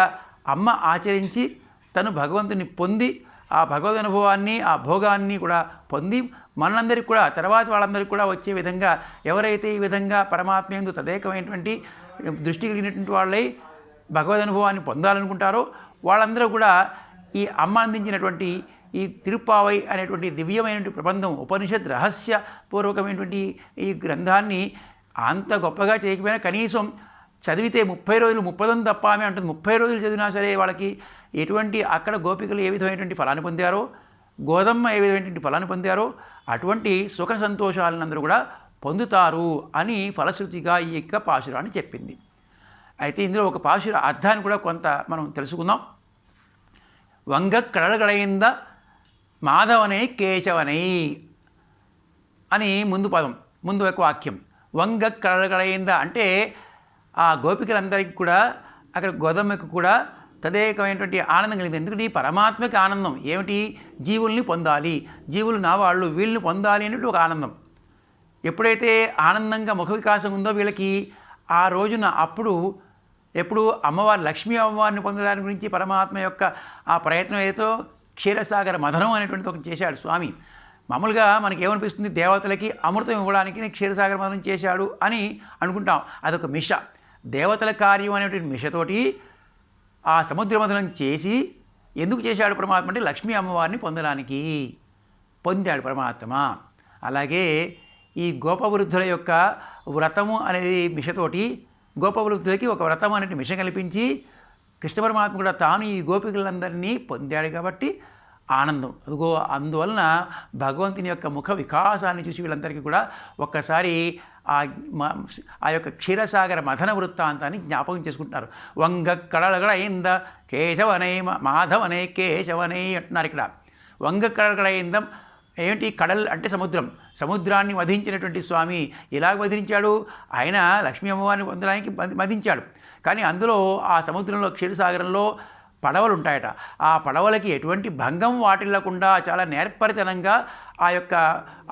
అమ్మ ఆచరించి తను భగవంతుని పొంది ఆ భగవద్ అనుభవాన్ని, ఆ భోగాన్ని కూడా పొంది మనందరికీ కూడా తర్వాత వాళ్ళందరికీ కూడా వచ్చే విధంగా ఎవరైతే ఈ విధంగా పరమాత్మ యందు తదేకమైనటువంటి దృష్టి కలిగినటువంటి వాళ్ళై భగవద్ అనుభవాన్ని పొందాలనుకుంటారో వాళ్ళందరూ కూడా ఈ అమ్మ అందించినటువంటి ఈ తిరుప్పావై అనేటువంటి దివ్యమైనటువంటి ప్రబంధం, ఉపనిషత్ రహస్యపూర్వకమైనటువంటి ఈ గ్రంథాన్ని అంత గొప్పగా చేయకపోయినా కనీసం చదివితే 30 రోజులు 30 తప్పామే అంటుంది. 30 రోజులు చదివినా సరే వాళ్ళకి ఎటువంటి అక్కడ గోపికలు ఏ విధమైనటువంటి ఫలాన్ని పొందారో, గోదమ్మ ఏ విధమైనటువంటి ఫలాన్ని పొందారో అటువంటి సుఖ సంతోషాలను అందరూ కూడా పొందుతారు అని ఫలశ్రుతిగా ఈ యొక్క పాశురాన్ని చెప్పింది. అయితే ఇందులో ఒక పాశుర అర్థాన్ని కూడా కొంత మనం తెలుసుకుందాం. వంగ కడలగడయింద మాధవనే కేశవనై అని ముందు పదం, ముందు ఒక వాక్యం. వంగ కడలగడయింద అంటే ఆ గోపికలందరికీ కూడా అక్కడ గోదమ్మకు కూడా తదేకమైనటువంటి ఆనందం కలిగింది. ఎందుకంటే ఈ పరమాత్మకి ఆనందం ఏమిటి? జీవుల్ని పొందాలి, జీవులు నా వాళ్ళు, వీళ్ళని పొందాలి అనేటువంటి ఒక ఆనందం. ఎప్పుడైతే ఆనందంగా ముఖ వికాసం ఉందో వీళ్ళకి ఆ రోజున ఎప్పుడు అమ్మవారు లక్ష్మీ అమ్మవారిని పొందడానికి గురించి పరమాత్మ యొక్క ఆ ప్రయత్నం ఏదో క్షీరసాగర మథనం అనేటువంటిది ఒకటి చేశాడు స్వామి. మామూలుగా మనకి ఏమనిపిస్తుంది? దేవతలకి అమృతం ఇవ్వడానికి క్షీరసాగర మథనం చేశాడు అని అనుకుంటాం. అదొక మిష. దేవతల కార్యం అనేటువంటి మిషతోటి ఆ సముద్ర మథనం చేసి ఎందుకు చేశాడు పరమాత్మ అంటే లక్ష్మీ అమ్మవారిని పొందడానికి పొందాడు పరమాత్మ. అలాగే ఈ గోపవృద్ధుల యొక్క వ్రతము అనేది మిషతోటి గోపవృద్ధులకి ఒక వ్రతం అనేది మిష కల్పించి కృష్ణ పరమాత్మ కూడా తాను ఈ గోపికలందరినీ పొందాడు కాబట్టి ఆనందం. అదిగో అందువలన భగవంతుని యొక్క ముఖ వికాసాన్ని చూసి వీళ్ళందరికీ కూడా ఒక్కసారి ఆ యొక్క క్షీరసాగర మథన వృత్తాంతాన్ని జ్ఞాపకం చేసుకుంటున్నారు. వంగ కడలగడయింద కేశవనై మాధవనై కేశవనై అంటున్నారు ఇక్కడ. వంగ కడలగడయిందం ఏమిటి? కడల్ అంటే సముద్రం. సముద్రాన్ని వధించినటువంటి స్వామి ఎలాగ వధించాడు? ఆయన లక్ష్మీ అమ్మవారిని పొందడానికి వధించాడు. కానీ అందులో ఆ సముద్రంలో క్షీరసాగరంలో పడవలు ఉంటాయట. ఆ పడవలకి ఎటువంటి భంగం వాటిల్లకుండా చాలా నేర్పరితనంగా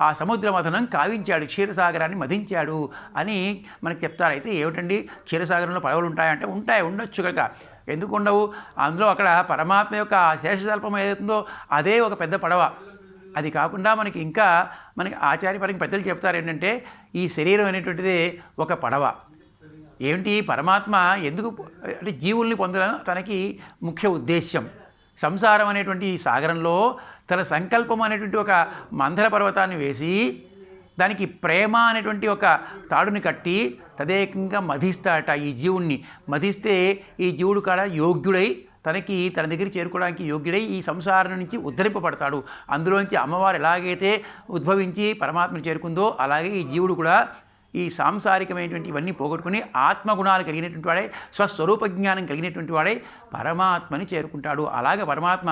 ఆ సముద్ర మథనం కావించాడు, క్షీరసాగరాన్ని మధించాడు అని మనకి చెప్తారు. అయితే ఏమిటండి క్షీరసాగరంలో పడవలు ఉంటాయంటే ఉండొచ్చు కనుక ఎందుకు ఉండవు? అందులో అక్కడ పరమాత్మ యొక్క శేషశల్పం ఏదైతుందో అదే ఒక పెద్ద పడవ. అది కాకుండా మనకి ఆచార్యపరంగా పెద్దలు చెప్తారు ఏంటంటే ఈ శరీరం అనేటువంటిది ఒక పడవ. ఏమిటి? పరమాత్మ ఎందుకు అంటే జీవుల్ని పొందడం తనకి ముఖ్య ఉద్దేశ్యం. సంసారం అనేటువంటి ఈ సాగరంలో తన సంకల్పం అనేటువంటి ఒక మందర పర్వతాన్ని వేసి దానికి ప్రేమ అనేటువంటి ఒక తాడుని కట్టి తదేకంగా మధిస్తాడట ఈ జీవుణ్ణి. మధిస్తే ఈ జీవుడు కూడా యోగ్యుడై తన దగ్గరికి చేరుకోవడానికి యోగ్యుడై ఈ సంసారం నుంచి ఉద్ధరింపబడతాడు. అందులోంచి అమ్మవారు ఎలాగైతే ఉద్భవించి పరమాత్మను చేరుకుందో అలాగే ఈ జీవుడు కూడా ఈ సాంసారికమైనటువంటి ఇవన్నీ పోగొట్టుకుని ఆత్మగుణాలు కలిగినటువంటి వాడే, స్వస్వరూప జ్ఞానం కలిగినటువంటి వాడే పరమాత్మని చేరుకుంటాడు. అలాగే పరమాత్మ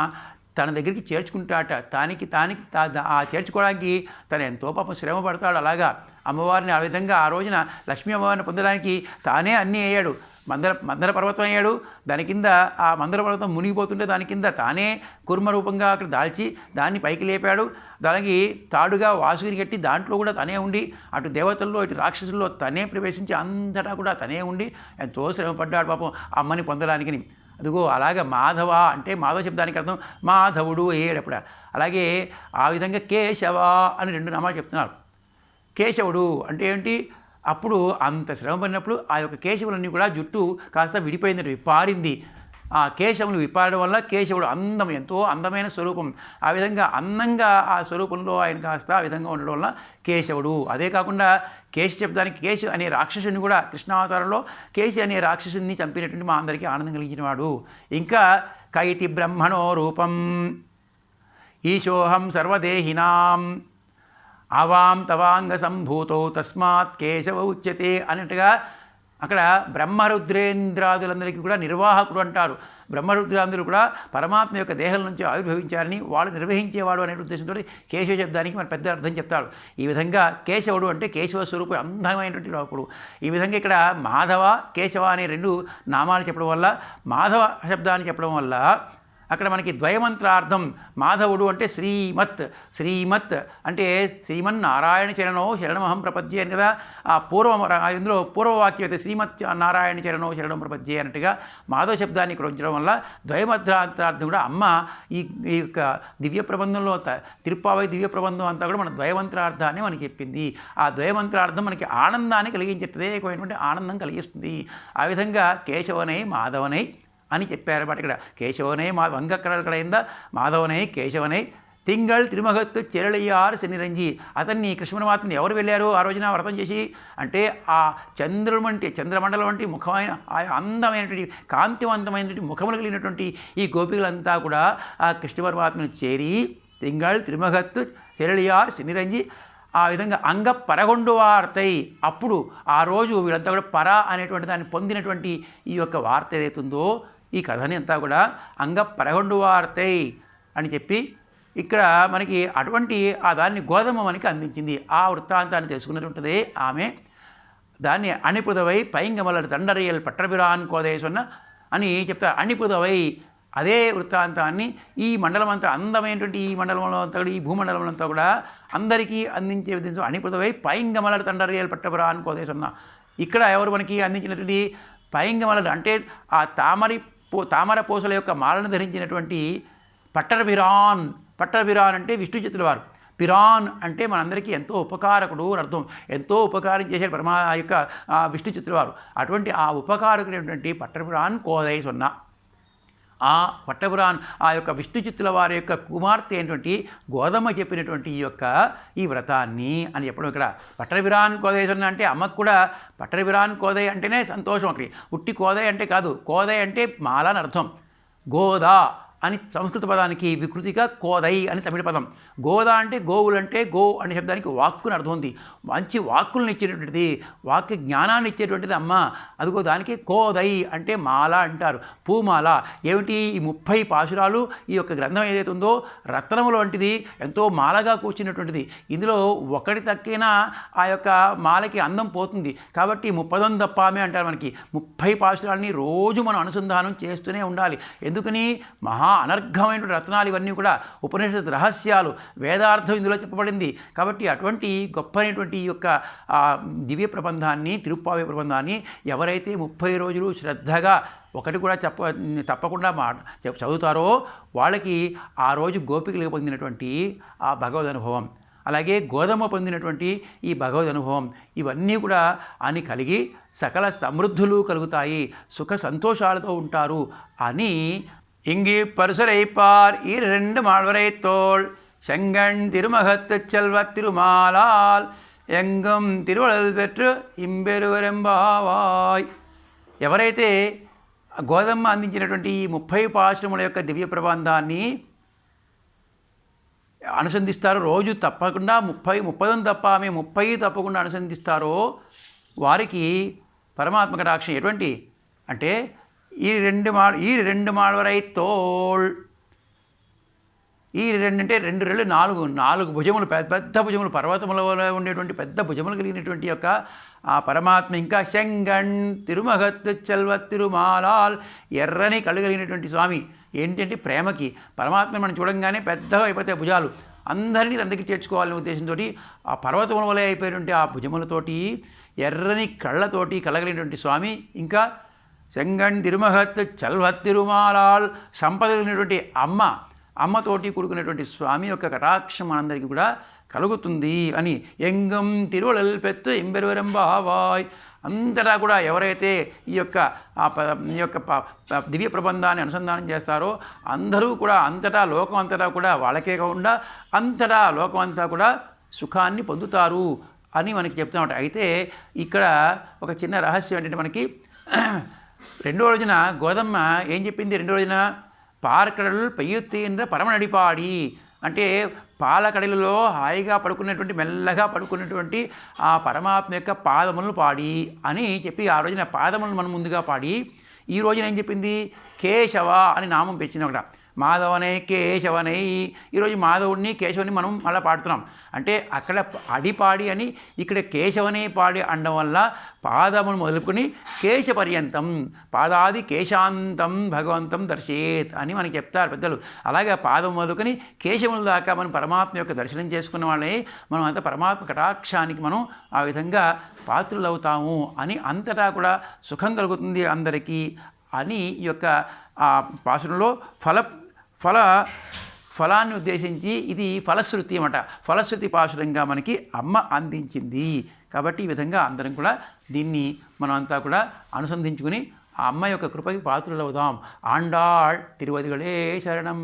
తన దగ్గరికి చేర్చుకుంటాట. ఆ చేర్చుకోవడానికి తను ఎంతో పాపం శ్రమ పడతాడు. అలాగా అమ్మవారిని ఆ విధంగా ఆ రోజున లక్ష్మీ అమ్మవారిని పొందడానికి తానే అన్నీ అయ్యాడు. మందర పర్వతం అయ్యాడు. దాని కింద ఆ మందర పర్వతం మునిగిపోతుంటే దాని కింద తానే కుర్మ రూపంగా అక్కడ దాల్చి దాన్ని పైకి లేపాడు. దానికి తాడుగా వాసుగిరి కట్టి దాంట్లో కూడా తనే ఉండి అటు దేవతల్లో ఇటు రాక్షసుల్లో తనే ప్రవేశించి అంతటా కూడా తనే ఉండి ఎంతో శ్రమపడ్డాడు పాపం అమ్మని పొందడానికి. అదిగో అలాగే మాధవ అంటే మాధవ శబ్దానికి అర్థం మాధవుడు అయ్యేటప్పుడు. అలాగే ఆ విధంగా కేశవ అని 2 నామాలు చెప్తున్నారు. కేశవుడు అంటే ఏంటి? అప్పుడు అంత శ్రమ పడినప్పుడు ఆ యొక్క కేశవులన్నీ కూడా జుట్టు కాస్త విడిపోయింది, విప్పారింది. ఆ కేశవులు విప్పారడం వల్ల కేశవుడు ఎంతో అందమైన స్వరూపం. ఆ విధంగా అందంగా ఆ స్వరూపంలో ఆయన కాస్త ఆ విధంగా ఉండడం వల్ల కేశవుడు. అదే కాకుండా కేశ శబ్దానికి కేశ అనే రాక్షసుని కూడా కృష్ణావతారంలో కేశ అనే రాక్షసుని చంపినటువంటి మా అందరికీ ఆనందం కలిగించిన వాడు. ఇంకా కైతి బ్రహ్మణో రూపం ఈశోహం సర్వదేహినాం ఆవాం తవాంగ సంభూతో తస్మాత్ కేశవ ఉచ్యతే అన్నట్టుగా అక్కడ బ్రహ్మరుద్రేంద్రాదులందరికీ కూడా నిర్వాహకుడు అంటారు. బ్రహ్మరుద్రాంధ్రులు కూడా పరమాత్మ యొక్క దేహం నుంచి ఆవిర్భవించారని వాళ్ళు నిర్వహించేవాడు అనే ఉద్దేశంతో కేశవ శబ్దానికి మన పెద్ద అర్థం చెప్తాడు. ఈ విధంగా కేశవుడు అంటే కేశవ స్వరూపం అందమైనటువంటి రూపుడు. ఈ విధంగా ఇక్కడ మాధవ కేశవ అనే 2 నామాలు చెప్పడం వల్ల, మాధవ శబ్దాన్ని చెప్పడం వల్ల అక్కడ మనకి ద్వయమంత్రార్థం. మాధవుడు అంటే శ్రీమత్ అంటే శ్రీమన్నారాయణ చరణో శరణమహం ప్రపద్యే అని కదా ఆ ఇందులో పూర్వవాక్యం అయితే శ్రీమత్ నారాయణ చరణో శరణం ప్రపద్యే అన్నట్టుగా మాధవ శబ్దాన్ని ఇక్కడ ఉంచడం వల్ల ద్వయమంత్రార్థం కూడా అమ్మ ఈ యొక్క దివ్య ప్రబంధంలో తిరుప్పావై దివ్య ప్రబంధం అంతా కూడా మన ద్వయమంత్రార్థాన్ని మనకి చెప్పింది. ఆ ద్వయమంత్రార్థం మనకి ఆనందాన్ని కలిగించే ప్రత్యేకమైనటువంటి ఆనందం కలిగిస్తుంది. ఆ విధంగా కేశవనై మాధవనై అని చెప్పారన్నమాట. ఇక్కడ కేశవనై వంగక్కడల కడైందా మాధవనై కేశవనై తింగళ్ తిరుమగత్తు చెరళయ్యారు శనిరంజి. అతన్ని కృష్ణ పరమాత్మని ఎవరు వెళ్ళారు ఆ రోజున వ్రతం చేసి అంటే ఆ చంద్రమండలం వంటి ముఖమైన ఆ అందమైనటువంటి కాంతివంతమైనటువంటి ముఖములు కలిగినటువంటి ఈ గోపికలంతా కూడా ఆ కృష్ణ పరమాత్మని చేరి తింగళ్ తిరుమగత్తు చెరళయ్యారు శనిరంజి ఆ విధంగా అంగ పరగొండు వార్తై. అప్పుడు ఆ రోజు వీళ్ళంతా కూడా పర అనేటువంటి దాన్ని పొందినటువంటి ఈ యొక్క వార్త ఏదైతుందో ఈ కథని అంతా కూడా అంగ పరగొండు వార్తై అని చెప్పి ఇక్కడ మనకి అటువంటి ఆ దాన్ని గోధుమ మనకి అందించింది. ఆ వృత్తాంతాన్ని తెలుసుకున్నటువంటిదే ఆమె. దాన్ని అణిపుదవై పైంగమల తండరియల్ పట్టబిరాన్ కోదేశన్న అని చెప్తారు. అణిపుదవై అదే వృత్తాంతాన్ని ఈ మండలం అంతా అందమైనటువంటి ఈ మండలంలో అంతా కూడా ఈ భూమండలంలో అంతా కూడా అందరికీ అందించే విధంగా అణిపుదవై పైంగమల తండరియల్ పట్టబిరాన్ కోదేశన్న. ఇక్కడ ఎవరు మనకి అందించినటువంటి పైంగమలలు అంటే ఆ తామర పూసల యొక్క మాలను ధరించినటువంటి పట్టరబిరాన్ అంటే విష్ణు చిత్తుల వారు. పిరాన్ అంటే మనందరికీ ఎంతో ఉపకారకుడు అర్థం. ఎంతో ఉపకారం చేశారు యొక్క విష్ణు చిత్తుల వారు. అటువంటి ఆ ఉపకారకుడైనటువంటి పట్టరబిరాన్ కోదై సొన్న ఆ పట్టపురాన్ ఆ యొక్క విష్ణు చిత్తుల వారి యొక్క కుమార్తె అయినటువంటి గోధమ్మ చెప్పినటువంటి ఈ వ్రతాన్ని అని చెప్పడం. ఇక్కడ పట్టరబిరాన్ కోదయ అంటే అమ్మకు కూడా పట్టరబిరాన్ కోదయ అంటేనే సంతోషం. అక్కడి ఉట్టి కోదయ అంటే కాదు, కోదయ అంటే మాల అని అర్థం. గోదా అని సంస్కృత పదానికి వికృతిగా కోదై అని తమిళ పదం. గోదా అంటే గోవులు అంటే గో అనే శబ్దానికి వాక్కుని అర్థం ఉంది. మంచి వాక్కులను ఇచ్చేటువంటిది, వాక్య జ్ఞానాన్ని ఇచ్చేటువంటిది అమ్మ. అదిగో దానికి కోదై అంటే మాల అంటారు. పూమాల ఏమిటి? ఈ 30 పాశురాలు ఈ యొక్క గ్రంథం ఏదైతే ఉందో రత్నముల వంటిది, ఎంతో మాలగా కూర్చున్నటువంటిది. ఇందులో ఒకటి తక్కినా ఆ యొక్క మాలకి అందం పోతుంది. కాబట్టి 30 దప్పామే అంటారు. మనకి 30 పాశురాలని రోజు మనం అనుసంధానం చేస్తూనే ఉండాలి. ఎందుకని? అనర్ఘమైన రత్నాలు ఇవన్నీ కూడా ఉపనిషత్ రహస్యాలు, వేదార్థం ఇందులో చెప్పబడింది. కాబట్టి అటువంటి గొప్పైనటువంటి ఈ యొక్క దివ్య ప్రబంధాన్ని, తిరుప్పావై ప్రబంధాన్ని ఎవరైతే 30 రోజులు శ్రద్ధగా ఒకటి కూడా తప్పకుండా చదువుతారో వాళ్ళకి ఆ రోజు గోపికలకు పొందినటువంటి ఆ భగవద్ అనుభవం, అలాగే గోధుమ పొందినటువంటి ఈ భగవద్ అనుభవం ఇవన్నీ కూడా అని కలిగి సకల సమృద్ధులు కలుగుతాయి, సుఖ సంతోషాలతో ఉంటారు అని இங்கு பரிசுரைப்பார் இரண்டு மாழ்வரை தோள் செங்கண் திருமகத்துச் செல்வத் திருமாலால் ఎంగం తిరువళలు పెట్టు ఇంబెరువరెంబావాయ్. ఎవరైతే గోదమ్మ అందించినటువంటి ఈ 30 పాశురముల యొక్క దివ్య ప్రబంధాన్ని అనుసంధిస్తారో, రోజు తప్పకుండా 30 తప్ప ఆమె 30 తప్పకుండా అనుసంధిస్తారో వారికి పరమాత్మ కటాక్షం ఎటువంటి అంటే ఈ రెండు మాడవరై తోళ్. ఈ రెండు అంటే రెండు రెళ్ళు నాలుగు భుజములు, పెద్ద భుజములు, పర్వతముల ఉండేటువంటి పెద్ద భుజములు కలిగినటువంటి యొక్క ఆ పరమాత్మ. ఇంకా శంగణ్ తిరుమగత్తు చెల్వ తిరుమాలాల్, ఎర్రని కళ్ళు కలిగినటువంటి స్వామి. ఏంటంటే ప్రేమకి పరమాత్మని మనం చూడంగానే పెద్దగా అయిపోతాయి భుజాలు, అందరినీ తన దగ్గర చేర్చుకోవాలనే ఉద్దేశంతో ఆ పర్వతముల వలె అయిపోయినటువంటి ఆ భుజములతోటి, ఎర్రని కళ్ళతోటి కలగలిగినటువంటి స్వామి. ఇంకా శంగణ్ తిరుమగత్తు చెల్వ తిరుమాలాల్, సంపద కలిగినటువంటి అమ్మతోటి కూడుకున్నటువంటి స్వామి యొక్క కటాక్షం మనందరికీ కూడా కలుగుతుంది అని. ఎంగం తిరువళల్ పెత్తు ఇంబెరువరెంబావాయ్. అంతటా కూడా ఎవరైతే ఈ యొక్క దివ్య ప్రబంధాన్ని అనుసంధానం చేస్తారో అందరూ కూడా అంతటా లోకం అంతటా కూడా వాళ్ళకే కాకుండా అంతటా లోకం అంతా కూడా సుఖాన్ని పొందుతారు అని మనకి చెప్తామట. అయితే ఇక్కడ ఒక చిన్న రహస్యం ఏంటంటే మనకి రెండో రోజున గోదమ్మ ఏం చెప్పింది? రెండో రోజున పార్కడలు పెయ్యుత్తీంద్ర పరమనడిపాడి అంటే పాలకడలలో హాయిగా పడుకున్నటువంటి, మెల్లగా పడుకున్నటువంటి ఆ పరమాత్మ యొక్క పాదములను పాడి అని చెప్పి ఆ రోజున పాదములను మనం ముందుగా పాడి, ఈ రోజున ఏం చెప్పింది? కేశవ అని నామం పెంచింది ఒకట. మాధవనై కేశవనై. ఈరోజు మాధవుడిని కేశవుని మనం మళ్ళీ పాడుతున్నాం. అంటే అక్కడ అడిపాడి అని, ఇక్కడ కేశవనే పాడి అనడం వల్ల పాదమును మొదలుకొని కేశ పర్యంతం, పాదాది కేశాంతం భగవంతం దర్శేత్ అని మనకి చెప్తారు పెద్దలు. అలాగే పాదం మొదలుకొని కేశముల దాకా మనం పరమాత్మ యొక్క దర్శనం చేసుకున్న వాళ్ళే మనం అంతా పరమాత్మ కటాక్షానికి మనం ఆ విధంగా పాత్రులు అవుతాము అని, అంతటా కూడా సుఖం కలుగుతుంది అందరికీ అని ఈ యొక్క ఆ పాసురంలో ఫలాన్ని ఉద్దేశించి ఇది ఫలశ్రుతి అన్నమాట. ఫలశ్రుతి పాశురంగా మనకి అమ్మ అందించింది. కాబట్టి ఈ విధంగా అందరం కూడా దీన్ని మనం అంతా కూడా అనుసంధించుకుని ఆ అమ్మ యొక్క కృపకి పాత్రులవుదాం. ఆండాళ్ తిరువదిగళే శరణం.